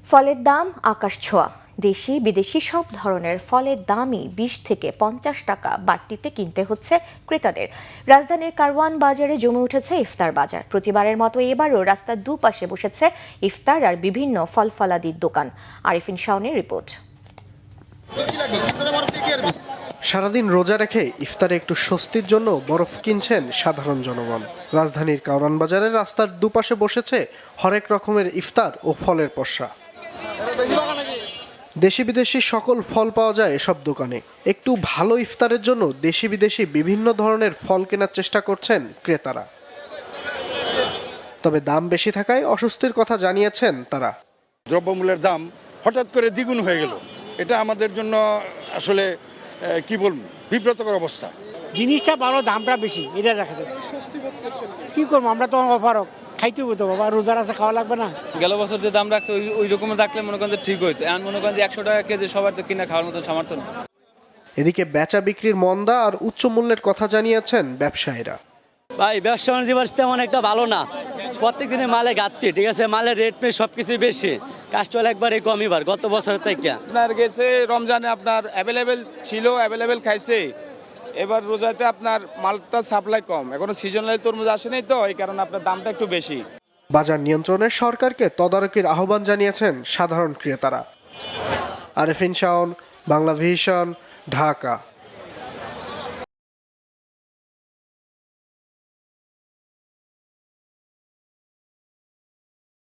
ফলের দাম আকাশ ছোঁয়া। দেশি বিদেশি সব ধরনের ফলের দামই 20 থেকে 50 টাকা বাড়তিতে কিনতে হচ্ছে ক্রেতাদের। রাজধানীর কারওয়ান বাজারে জমে উঠেছে ইফতার বাজার। প্রতিবারের মতো এবারও রাস্তার দুপাশে বসেছে ইফতার আর বিভিন্ন ফলফলাদির দোকান। আরিফিন শাওনের রিপোর্ট। সারাদিন রোজা রেখে ইফতারে একটু স্বস্তির জন্য বরফ কিনছেন সাধারণ জনগণ। রাজধানীর কারওয়ান বাজারের রাস্তার দুপাশে বসেছে হরেক রকমের ইফতার ও ফলের পসরা। দেশি বিদেশি সকল ফল পাওয়া যায় এসব দোকানে। একটু ভালো ইফতারের জন্য দেশি বিদেশি বিভিন্ন ধরনের ফল কেনার চেষ্টা করছেন ক্রেতারা। তবে দাম বেশি থাকায় অস্বস্তির কথা জানিয়েছেন তারা। দ্রব্যমূল্যের দাম হঠাৎ করে দ্বিগুণ হয়ে গেল, এটা আমাদের জন্য আসলে কি বলবো, বিব্রতকর অবস্থা। জিনিসটা ভালো, দামটা বেশি, এটা দেখা যায়। কি করবো, আমরা তো অপারক, খাইতে হতো বাবা, রোজার আছে, খাওয়া লাগবে না। গেল বছর যে দাম রাখছে ওই রকম রাখলে মনে করেন যে ঠিক হইতো। এখন মনে করেন যে 100 টাকা কেজি সবার তো কিনা খাওয়ার মতো সামর্থ্য নেই। এদিকে বেচা বিক্রির মন্দা আর উচ্চ মূল্যের কথা জানিয়েছেন ব্যবসায়ীরা। ভাই, ব্যবসা বাণিজ্য তেমন একটা ভালো না। প্রত্যেক দিনে মালে ঘাটতি, ঠিক আছে, মালের রেট পেয়ে সবকিছু বেশি, কাস্টমার একবারে কমই বার গত বছরের থেকে। আপনার গেছে রমজানে আপনার অ্যাভেলেবেল ছিল, অ্যাভেলেবেল খাইছে। এবার রোজাতে আপনার মালটা সাপ্লাই কম, এখনো সিজনাল তরমুজ আসে নাই, তো এই কারণে আপনার দামটা একটু বেশি। বাজার নিয়ন্ত্রণে সরকারকে তদারকির আহ্বান জানিয়েছেন সাধারণ ক্রেতারা। আরিফিন শাওন, বাংলা ভিশন, ঢাকা।